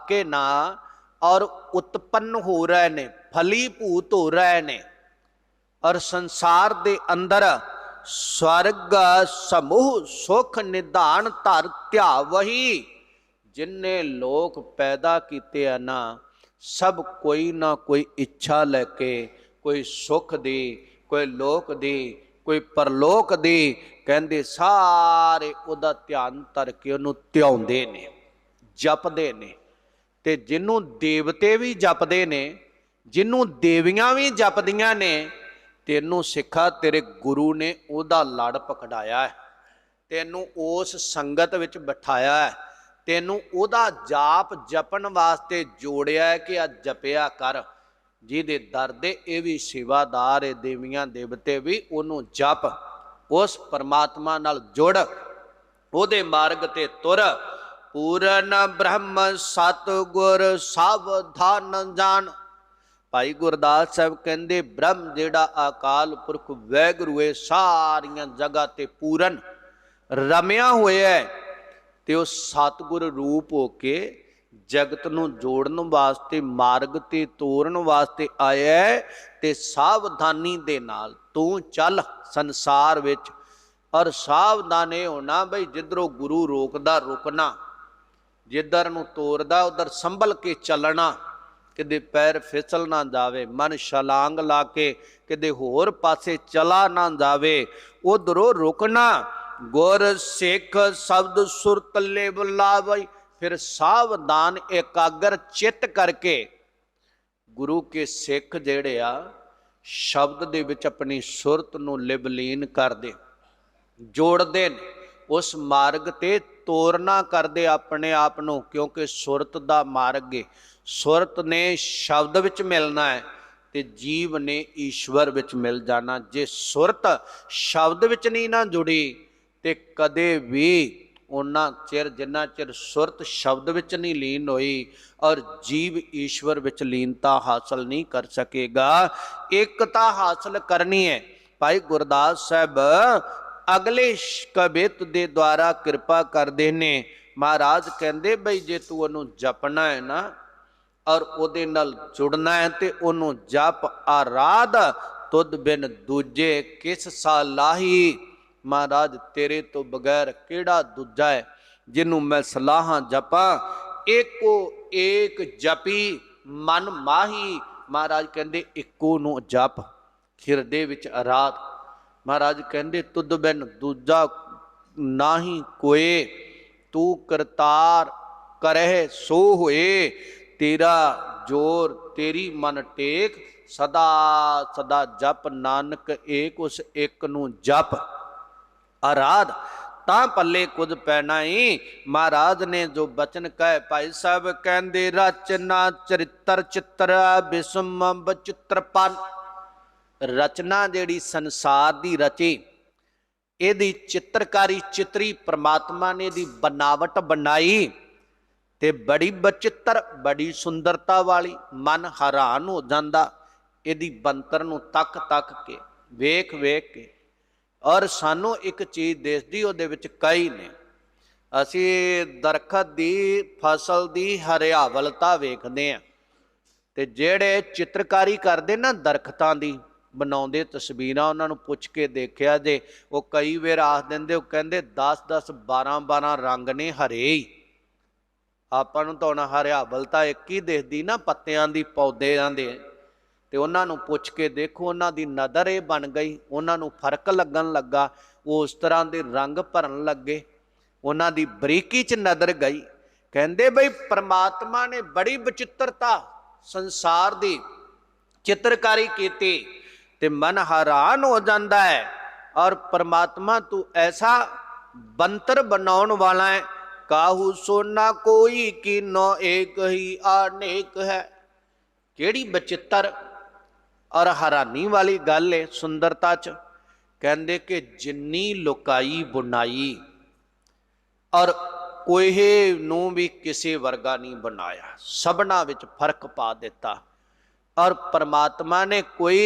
के ना और उत्पन्न हो रहे ने, फलीभूत हो रहे ने। और संसार दे अंदर स्वर्ग समूह सुख निधान धर ध्या वही। जिन्ने लोग पैदा किते हैं ना, सब कोई ना कोई इच्छा लैके, कोई सुख दी, कोई लोक दी, कोई परलोक दी, कहंदे सारे उहदा ध्यान धर के उहनूं ध्याउंदे ने, जपदे ने। ते जिन्नू देवते भी जपदे ने, जिन्नू देवियां भी जपदियां ने, तेनू सिखा तेरे गुरु ने उहदा लड़ पकड़ाया है, तेनू उस संगत विच बिठाया है, तेनू उहदा जाप जपन वास्ते जोड़िया है कि आ जपिया कर। जिहदे दर दे ये भी सेवादार है, देवियां देवते भी, उहनू जप, उस परमात्मा नाल जुड़, उहदे मार्ग ते तुर। पूरन ब्रह्म सतगुर सावधान जान। भाई गुरदास साहब कहते ब्रह्म जेड़ा अकाल पुरख वैगुरु है, सारिया जगह ते पूरन रमिया होया है, ते उस सतगुर रूप होके जगत नूं जोड़न वास्ते, मार्ग ते तोरन वास्ते आया है। ते सावधानी दे नाल तू चल संसार विच। और सावधान ये होना बई जिधरों गुरु रोकदा रुकना, जिधर नूं तोरदा उधर संभल के चलना, किते पैर फिसल ना जावे, मन छलांग ला के किते होर पासे चला ना जावे, उधरों रुकना। गुर सिख शब्द सुरत ले बुलावई। फिर सावधान एकाग्र चित करके गुरु के सिख जेड़े आ शब्द दे विच अपनी सुरत नूं लिबलीन कर दे, जोड़दे ने, उस मार्ग ते तोरना करदे अपने आप नूं। क्योंकि सुरत दा मार्ग है, सुरत ने शब्द विच मिलना है ते जीव ने ईश्वर विच मिल जाना। जे सुरत शब्द विच नहीं ना जुड़ी ते कदे भी उन्ना चिर जिन्ना चिर सुरत शब्द विच नहीं लीन होई और जीव ईश्वर विच लीनता हासिल नहीं कर सकेगा। एकता हासिल करनी है। भाई गुरदास साहब अगले कवित दे द्वारा कृपा करदे ने। महाराज कहंदे बई जे तू उहनूं जपना है ना और उहदे नाल जुड़ना है ते उहनूं जप आराध तुद बिन दूजे किस सालाही। महाराज तेरे तो बगैर केड़ा दूजा है जिन्हों मैं सलाहां जपा। एको एक जपी मन माही। महाराज कहंदे इको नूं जप हिरदे विच आराध। महाराज कहंदे तुद बिन दूजा नाही कोए, तू करतार करह सो होए। तेरा जोर तेरी मन टेक, सदा सदा जप नानक एक उस एक नूं जप आराध तां पल्ले कुछ पैना ही। महाराज ने जो बचन कहे भाई साहब कहंदे रचना चरित्र चित्र बिसम बचित्रपन। रचना जेड़ी संसार दी रची, एदी चित्रकारी चित्री परमात्मा ने दी बनावट बनाई ते बड़ी बचित्र बड़ी सुंदरता वाली। मन हैरान हो जांदा एदी बनतर नूं तक तक के वेख वेख के। और सानू एक चीज़ दिसदी उहदे विच कई ने। असी दरखत दी फसल दी हरियावलता वेखदे आ ते जेड़े चित्रकारी करदे ना दरखतां दी बनाउंदे तस्वीरां, उन्हां नूं पुछ के देखिया जे वो कई वार आख दिंदे, वो कहंदे 10-10 12-12 रंग ने हरे ही। आपां नूं तां हुण हरियावलता एक ही दिसदी ना पत्तियां दी पौधिਆਂ दे। ते उन्हां नूं पुछ के देखो उन्हां दी नज़र ये बन गई, उन्हां नूं फर्क लगन लगा, वो उस तरह दे रंग भरन लगे, उन्हां दी बरीकी च नज़र गई। कहंदे बई परमात्मा ने बड़ी विचित्रता संसार दी चित्रकारी कीती ते मन हैरान हो जाता है। और परमात्मा तू ऐसा बंतर बनाउण वाला है, काहू सोना कोई कीनो एक ही अनेक है। केड़ी विचित्र और हैरानी वाली गल है सुंदरता च। कहंदे कि जिन्नी लुकाई बुनाई और कोहे नूं भी किसी वर्गा नहीं बनाया, सबना विच फर्क पा दिता। और परमात्मा ने कोई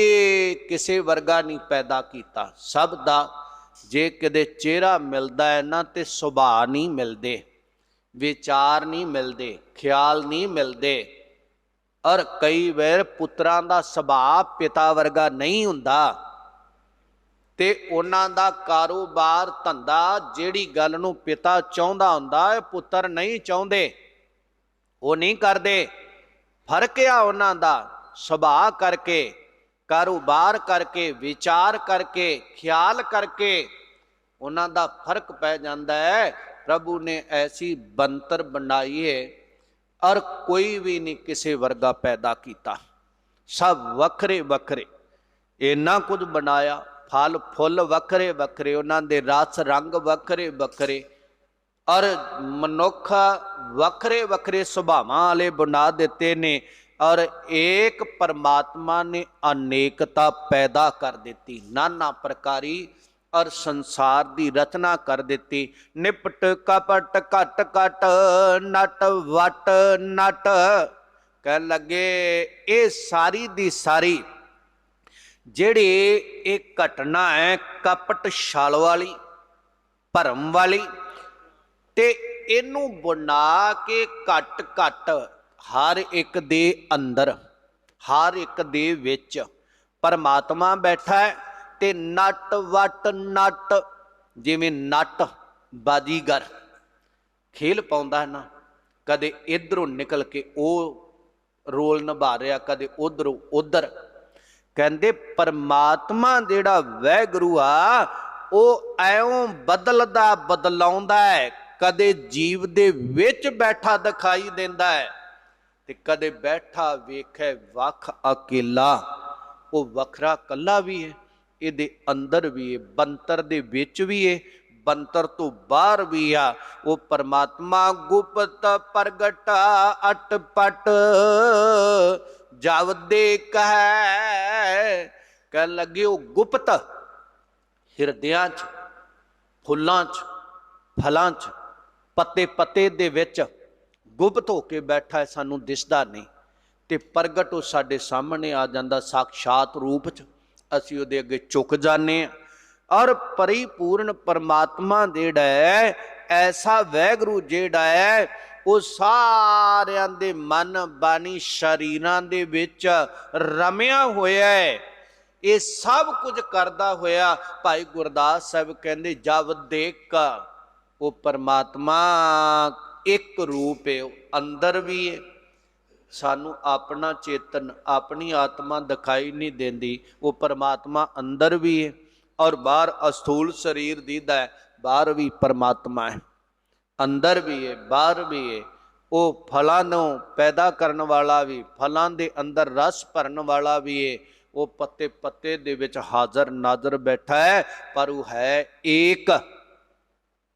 किसी वर्गा नहीं पैदा किया, सब दा जे किते चेहरा मिलता है ना ते सुभाअ नहीं मिलते। विचार नहीं मिलते, ख्याल नहीं मिलते। और कई बार पुत्रां दा सुभाव पिता वर्गा नहीं हुंदा ते उन्हां दा कारोबार धंधा जिहड़ी गल नूं पिता चाहुंदा हुंदा पुत्र नहीं चाहुंदे, वो नहीं करते। फर्क आ उन्हां दा सुभाव करके, कारोबार करके, विचार करके, ख्याल करके उन्हां दा फर्क पै जांदा है। प्रभु ने ऐसी बनतर बनाई है और कोई भी नहीं किसी वर्गा पैदा किया, सब वखरे वखरे इन्ना कुछ बनाया, फल फुल वखरे वखरे, उन्हां दे रस रंग वखरे वखरे और मनुख वखरे वखरे सुभावां वाले बना दिते ने। और एक परमात्मा ने अनेकता पैदा कर दी, नाना प्रकारी और संसार की रचना कर दी। निपट कपट घट घट नट वट नट, कह लगे ये सारी दी सारी जिहड़ी एक घटना है कपट छल वाली, भरम वाली, ते इनू बना के घट घट हर एक दे अंदर, हर एक दे विच परमात्मा बैठा है। ते नट वट नट, जिवें नट बाजीगर खेल पाउंदा है ना, कदे इधरों निकल के वो रोल निभा रहा, कदे उधरों उधर। कहंदे परमात्मा जिहड़ा वैगुरू आ वो ऐओं बदलदा बदलाउंदा है, कदे जीव दे विच बैठा दिखाई देंदा है ते कदे बैठा वेखे वख अकेला, वो वखरा कला भी है, इहदे अंदर भी है, बंतर दे विच भी है, बंतर तो बाहर भी आ। वो परमात्मा गुप्त प्रगट अटपट जब देख है, कह लगे वो गुप्त हिरदियां च, फुल्लां च, फलां च, पत्ते पत्ते दे विच गुप्त होके बैठा है, सानू दिसदा नहीं ते प्रगट वो साडे सामने आ जांदा साक्षात रूप च, असीं उहदे अगे झुक जाने। और परिपूर्ण परमात्मा जिहड़ा है, ऐसा वैगुरू जिहड़ा है, वो सारियां दे मन बानी शरीरां दे विच रमिया होया है। ये सब कुछ करदा होया भाई गुरदास साहब कहंदे जब देख वो परमात्मा एक रूप है, अंदर भी है, सानू अपना चेतन अपनी आत्मा दिखाई नहीं देंदी, वो परमात्मा अंदर भी है और बाहर अस्थूल शरीर दीदा है, बाहर भी परमात्मा है, अंदर भी है बाहर भी है। वो फलां नूं पैदा करन वाला भी, फलां दे अंदर रस भरन वाला भी है, वो पत्ते पत्ते दे विच हाजर नाजर बैठा है, पर वो है एक,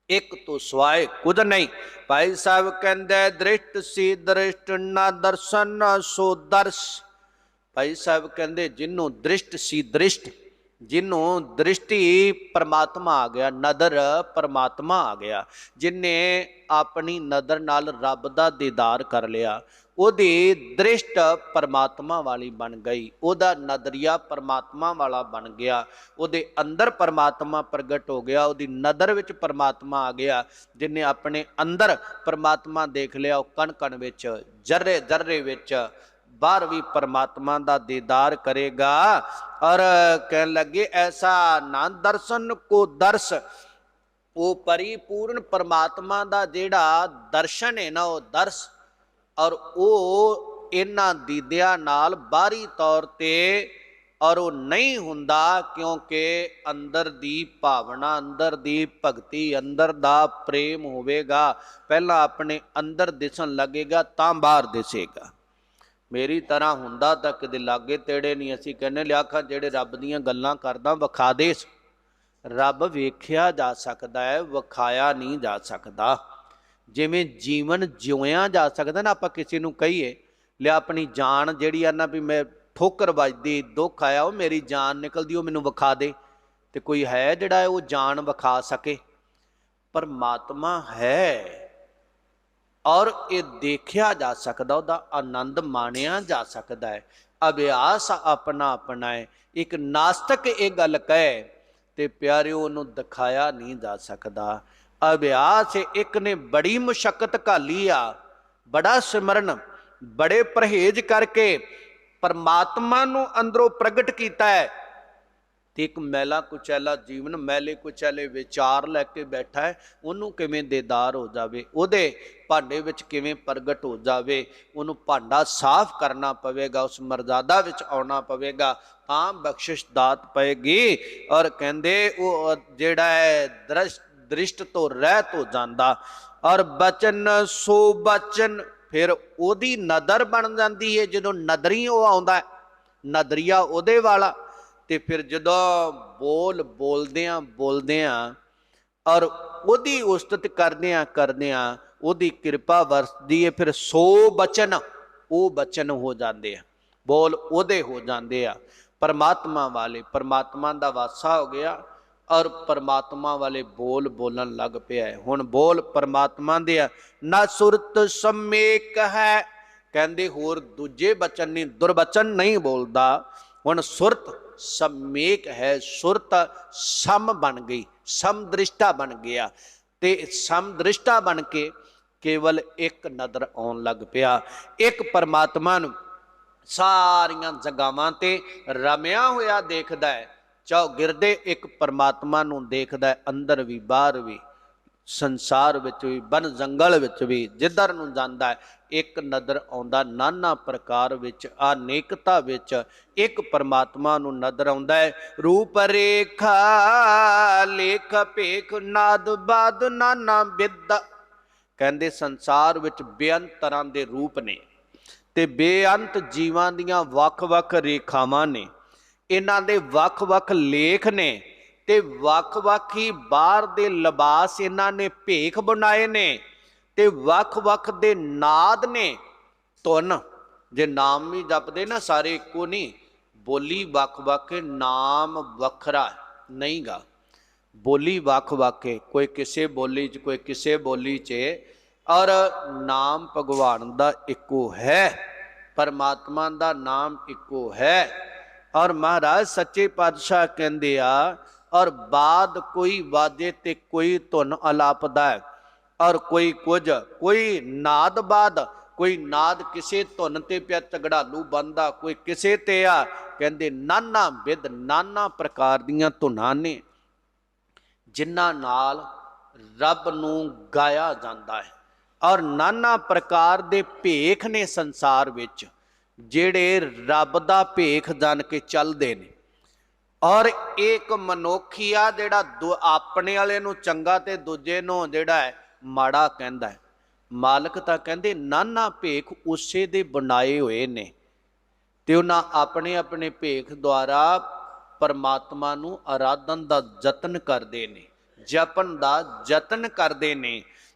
एक तो स्वाय कुछ नहीं। भाई साहब कहंदे दृष्ट सी दृष्ट ना दर्शन सो दर्श। भाई साहब कहंदे जिन्हों दृष्ट सी दृष्ट, जिन्हों दृष्टि परमात्मा आ गया, नदर परमात्मा आ गया, जिन्हें अपनी नदर नाल रब दा दीदार कर लिया, ओदी दृष्ट परमात्मा वाली बन गई, ओदा नदरिया परमात्मा वाला बन गया, ओदे अंदर परमात्मा प्रगट हो गया, ओदी नदर विच परमात्मा आ गया। जिन्हें अपने अंदर परमात्मा देख लिया, वो कण कण विच, जर्रे जर्रे विच बाहर भी परमात्मा दा दीदार करेगा। और कह लगे ऐसा ना दर्शन को दर्श, वो परिपूर्ण परमात्मा दा जेड़ा दर्शन है ना, वो दर्श, और वो इन्हां दीदियां नाल बाहरी तौर ते और वो नहीं हुंदा, क्योंकि अंदर दी भावना, अंदर दी भगती, अंदर दा प्रेम होवेगा। पहला अपने अंदर दिसन लगेगा तां बाहर दिसेगा। मेरी तरह हुंदा तां कदे लागे तेड़े नहीं। असीं कहने लिया खा जेड़े रब दीयां गल्लां करदा विखा दे। रब वेख्या जा सकदा है, विखाया नहीं जा सकदा। जिवें जीवन जिउया जा सकदा ना, आपां किसी नूं कहीए लिया अपनी जान जिहड़ी आ ना भी मैं ठोकर वजदी दुख आया वो मेरी जान निकलदी वो मैनूं विखा दे, ते कोई है जिहड़ा वो जान विखा सके? परमात्मा है और ये देखा जा सकता, उसका आनंद माणिया जा सकता है। अभ्यास अपना अपना है। एक नास्तिक ये गल कहे तो प्यारे उन्होंने दिखाया नहीं जा सकता। अभ्यास एक ने बड़ी मुशक्कत घाली आ, बड़ा सिमरन, बड़े परहेज करके परमात्मा नूं अंदरों प्रगट किया है। ते एक मैला कुचैला जीवन, मैले कुचैले विचार लैके बैठा है, उन्होंने किवें दीदार हो जाए, उहदे भांडे विच किवें प्रगट हो जाए, उन्होंने भांडा साफ करना पवेगा, उस मर्यादा विच आउणा पवेगा, तां बख्शिश दात पएगी। और कहंदे वो जिहड़ा है दृष्ट तो रहत हो जांदा, और बचन सो बचन, फिर ओदी नदर बन जाती है। जदों नदरी वो आउंदा है, नदरिया ओदे वाला, ते फिर जदों बोलदियां और ओदी उस्तत करदियां ओदी कृपा वरसदी है, फिर सो बचन वो बचन हो जाते हैं, बोल ओदे हो जाते हैं। परमात्मा वाले परमात्मा दा वासा हो गया, और परमात्मा वाले बोल बोलन लग पिया है। हुण बोल परमात्मा दे ना सुरत समेक है, कहंदे होर दूजे बचन नहीं, दुरबचन नहीं बोलता। हुण सुरत समेक है, सुरत सम बन गई, समदृष्टा बन गया, ते समदृष्टा बन के केवल एक नदर आउण लग पिया। एक परमात्मा नूं सारियां जगहां ते रमिया होया देखदा है, चौगिरदे एक परमात्मा नूं देखदा है, अंदर भी बाहर भी, संसार विच भी, बन जंगल विच भी, जिधर नूं जांदा है एक नदर आउंदा। नाना प्रकार विच, अनेकता विच एक परमात्मा नूं नदर आउंदा है। रूप रेखा लेख भेख नाद बाद नाना बिद, कहंदे संसार विच बेअंत तरह दे रूप ने, ते बेअंत जीवां दियां वख-वख रेखावां ने, इन्हां दे वख-वख लेख ने, ते वख-वख ही बाहर दे लिबास इन्हां ने भेख बनाए ने, ते वख-वख दे नाद ने, धुन। जे नाम भी जपदे ना सारे इक्को नहीं, बोली वख-वख, नाम वखरा नहीं गा, बोली वख-वख है, कोई किसे बोली च, कोई किसे बोली च, और नाम भगवान दा इक्को है, परमात्मा दा नाम इक्को है। और महाराज सच्चे पातशाह कहंदे आ, और बाद कोई वाजे ते कोई धुन अलापदा है, और कोई कुछ, कोई नाद बाद, कोई नाद किसे धुन ते पिया झगड़ालू बनदा, कोई किसे ते आ। कहंदे नाना विध, नाना प्रकार दियां धुनां ने, जिन्हां नाल रब नूं गाया जांदा है, और नाना प्रकार दे भेख ने संसार विच, जेड़े रब दा भेख जान के चलदे ने। और एक मनुखी आ जेड़ा अपने वाले नूं चंगा ते दूजे नूं जेड़ा है माड़ा कहंदा है। मालक तां कहंदे नाना भेख उसे दे बनाए हुए ने, ते उन्हां अपने अपने भेख द्वारा परमात्मा नूं आराधन दा जतन करदे ने, जपन दा जतन करदे ने।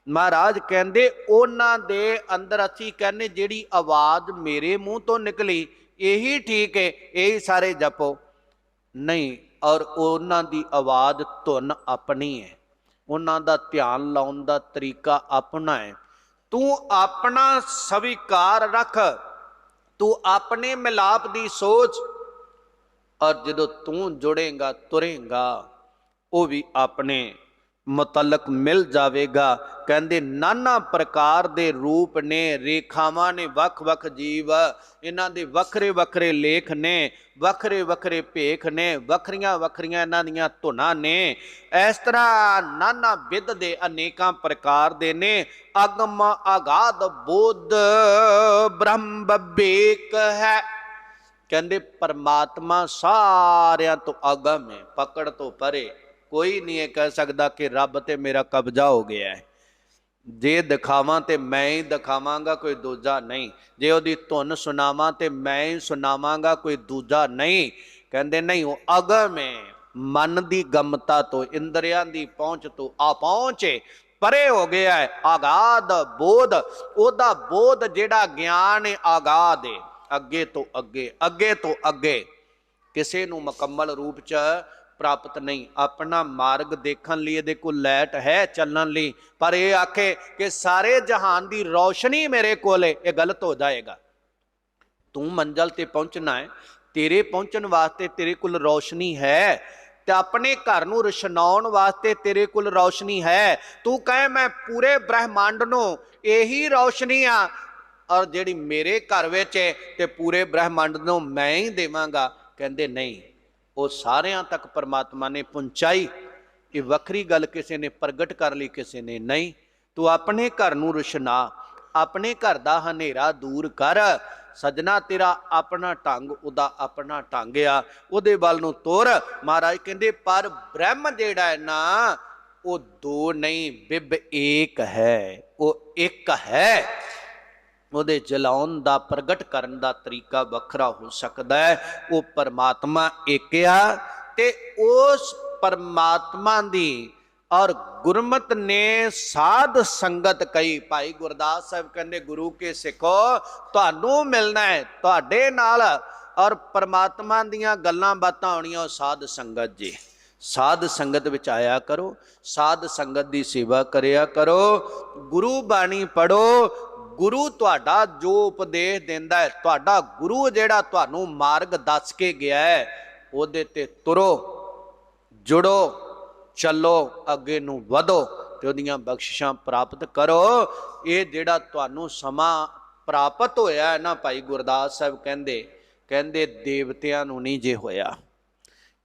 महाराज कहंदे उन्हां दे अंदर असीं कहने जिहड़ी आवाज़ मेरे मूँह तो निकली यही ठीक है, यही सारे जपो नहीं। और उन्हां दी आवाज़ धुन अपनी है, उन्हां दा ध्यान लाउण दा तरीका अपना है। तू अपना स्वीकार रख, तू अपने मिलाप दी सोच, और जदों तू जुड़ेगा तुरेगा वो भी अपने मुतलक मिल जाएगा। कहंदे नाना प्रकार दे रूप ने, रेखावां ने, वख वख जीव, इन्हां दे वखरे वखरे लेख ने, वखरे वखरे भेख ने, वखरियां वखरियां इन्हां दियां धुनां ने। इस तरह नाना विध दे अनेकां प्रकार दे ने। अगम अगाध बोध ब्रह्म विवेक है, कहंदे परमात्मा सारियां तो अगम है, पकड़ तो परे। कोई नहीं है कह सकता कि रब ते मेरा कब्जा हो गया है, जे दिखावां ते मैं ही दिखावांगा, कोई दूजा नहीं। जे उहदी धुन सुनावां ते मैं ही सुनावांगा, कोई दूजा नहीं। कहंदे नहीं, वो अगम है, मन की गमता तो, इंद्रियां की पहुंच तो अपहुंच परे हो गया है। आगाध बोध, ओदा बोध जेड़ा ज्ञान है आगाध है, अगे तो अगे, अगे तो अगे, किसी नूं मुकम्मल रूप च प्राप्त नहीं। अपना मार्ग देखने लिए दे कोल लैट है चलने लिए, पर यह आखे कि सारे जहान की रोशनी मेरे कोल, यह गलत हो जाएगा। तू मंजिल ते पहुंचना है, तेरे पहुंचने वास्ते तेरे कोल रोशनी है, ਤੇ ਆਪਣੇ ਘਰ ਨੂੰ ਰੋਸ਼ਨਾਉਣ ਵਾਸਤੇ ਤੇਰੇ ਕੋਲ ਰੌਸ਼ਨੀ ਹੈ। ਤੂੰ ਕਹੇ ਮੈਂ ਪੂਰੇ ਬ੍ਰਹਿਮੰਡ ਨੂੰ ਇਹੀ ਰੌਸ਼ਨੀ ਆ, ਔਰ ਜਿਹੜੀ ਮੇਰੇ ਘਰ ਵਿੱਚ ਹੈ ਤੇ ਪੂਰੇ ਬ੍ਰਹਿਮੰਡ ਨੂੰ ਮੈਂ ਹੀ ਦੇਵਾਂਗਾ। ਕਹਿੰਦੇ ਨਹੀਂ, ਉਹ ਸਾਰਿਆਂ ਤੱਕ ਪਰਮਾਤਮਾ ਨੇ ਪਹੁੰਚਾਈ। ਇਹ ਵੱਖਰੀ ਗੱਲ ਕਿਸੇ ਨੇ ਪ੍ਰਗਟ ਕਰ ਲਈ, ਕਿਸੇ ਨੇ ਨਹੀਂ। ਤੂੰ ਆਪਣੇ ਘਰ ਨੂੰ ਰੁਸ਼ਨਾ, ਆਪਣੇ ਘਰ ਦਾ ਹਨੇਰਾ ਦੂਰ ਕਰ। ਸਜਣਾ ਤੇਰਾ ਆਪਣਾ ਢੰਗ, ਉਹਦਾ ਆਪਣਾ ਢੰਗ ਆ, ਉਹਦੇ ਵੱਲ ਨੂੰ ਤੁਰ। ਮਹਾਰਾਜ ਕਹਿੰਦੇ ਪਰ ਬ੍ਰਹਮ ਜਿਹੜਾ ਹੈ ਨਾ, ਉਹ ਦੋ ਨਹੀਂ ਬਿਬ ਏਕ ਹੈ, ਉਹ ਇੱਕ ਹੈ। ਉਹਦੇ ਜਲਾਉਣ ਦਾ, ਪ੍ਰਗਟ ਕਰਨ ਦਾ ਤਰੀਕਾ ਵੱਖਰਾ ਹੋ ਸਕਦਾ ਹੈ। ਉਹ ਪਰਮਾਤਮਾ ਇੱਕ ਆ, ਤੇ ਉਸ ਪਰਮਾਤਮਾ ਦੀ ਔਰ ਗੁਰਮਤ ਨੇ ਸਾਧ ਸੰਗਤ ਕਈ। ਭਾਈ ਗੁਰਦਾਸ ਸਾਹਿਬ ਕਹਿੰਦੇ ਗੁਰੂ ਕੇ ਸਿੱਖੋ, ਤੁਹਾਨੂੰ ਮਿਲਣਾ ਹੈ ਤੁਹਾਡੇ ਨਾਲ, ਔਰ ਪਰਮਾਤਮਾ ਦੀਆਂ ਗੱਲਾਂ ਬਾਤਾਂ ਆਉਣੀਆਂ ਉਹ ਸਾਧ ਸੰਗਤ ਜੀ। ਸਾਧ ਸੰਗਤ ਵਿੱਚ ਆਇਆ ਕਰੋ, ਸਾਧ ਸੰਗਤ ਦੀ ਸੇਵਾ ਕਰਿਆ ਕਰੋ, ਗੁਰੂ ਬਾਣੀ ਪੜੋ। ਗੁਰੂ ਤੁਹਾਡਾ ਜੋ ਉਪਦੇਸ਼ ਦਿੰਦਾ ਹੈ, ਤੁਹਾਡਾ ਗੁਰੂ ਜਿਹੜਾ ਤੁਹਾਨੂੰ ਮਾਰਗ ਦੱਸ ਕੇ ਗਿਆ ਹੈ, ਉਹਦੇ ਤੇ ਤੁਰੋ, ਜੁੜੋ, ਚੱਲੋ, ਅੱਗੇ ਨੂੰ ਵਧੋ ਤੇ ਉਹਦੀਆਂ ਬਖਸ਼ਿਸ਼ਾਂ ਪ੍ਰਾਪਤ ਕਰੋ। ਇਹ ਜਿਹੜਾ ਤੁਹਾਨੂੰ ਸਮਾਂ ਪ੍ਰਾਪਤ ਹੋਇਆ ਹੈ ਨਾ, ਭਾਈ ਗੁਰਦਾਸ ਸਾਹਿਬ ਕਹਿੰਦੇ ਦੇਵਤਿਆਂ ਨੂੰ ਨਹੀਂ ਜੇ ਹੋਇਆ,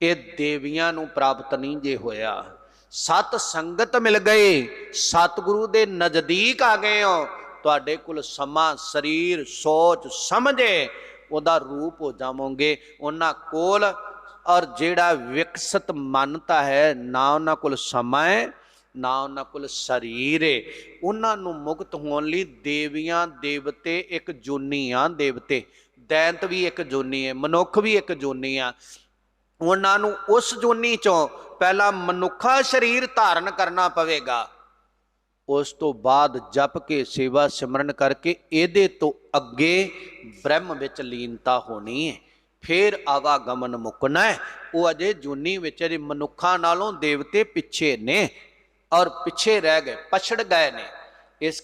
ਇਹ ਦੇਵੀਆਂ ਨੂੰ ਪ੍ਰਾਪਤ ਨਹੀਂ ਜੇ ਹੋਇਆ। ਸਤ ਸੰਗਤ ਮਿਲ ਗਈ, ਸਤਿਗੁਰੂ ਦੇ ਨਜ਼ਦੀਕ ਆ ਗਏ ਹੋ, ਤੁਹਾਡੇ ਕੋਲ ਸਮਾਂ, ਸਰੀਰ, ਸੋਚ, ਸਮਝੇ ਉਹਦਾ ਰੂਪ ਹੋ ਜਾਵੋਗੇ ਉਹਨਾਂ ਕੋਲ। ਔਰ ਜਿਹੜਾ ਵਿਕਸਿਤ ਮਨਤਾ ਹੈ, ਨਾ ਉਹਨਾਂ ਕੋਲ ਸਮਾਂ ਹੈ, ਨਾ ਉਹਨਾਂ ਕੋਲ ਸਰੀਰ ਹੈ। ਉਹਨਾਂ ਨੂੰ ਮੁਕਤ ਹੋਣ ਲਈ ਦੇਵੀਆਂ ਦੇਵਤੇ ਇੱਕ ਜੋਨੀ ਆ, ਦੇਵਤੇ ਦੈਂਤ ਵੀ ਇੱਕ ਜੋਨੀ ਹੈ, ਮਨੁੱਖ ਵੀ ਇੱਕ ਜੋਨੀ ਆ। ਉਹਨਾਂ ਨੂੰ ਉਸ ਜੋਨੀ ਚੋਂ ਪਹਿਲਾਂ ਮਨੁੱਖਾ ਸਰੀਰ ਧਾਰਨ ਕਰਨਾ ਪਵੇਗਾ, ਉਸ ਤੋਂ ਬਾਅਦ ਜਪ ਕੇ ਸੇਵਾ ਸਿਮਰਨ ਕਰਕੇ ਇਹਦੇ ਤੋਂ ਅੱਗੇ ਬ੍ਰਹਮ ਵਿੱਚ ਲੀਨਤਾ ਹੋਣੀ ਹੈ, ਫਿਰ ਆਵਾਗਮਨ ਮੁੱਕਣਾ ਹੈ। ਉਹ ਅਜੇ ਜੂਨੀ ਵਿੱਚ ਅਜੇ ਮਨੁੱਖਾਂ ਨਾਲੋਂ ਦੇਵਤੇ ਪਿੱਛੇ ਨੇ, ਔਰ ਪਿੱਛੇ ਰਹਿ ਗਏ, ਪਛੜ ਗਏ ਨੇ। ਇਸ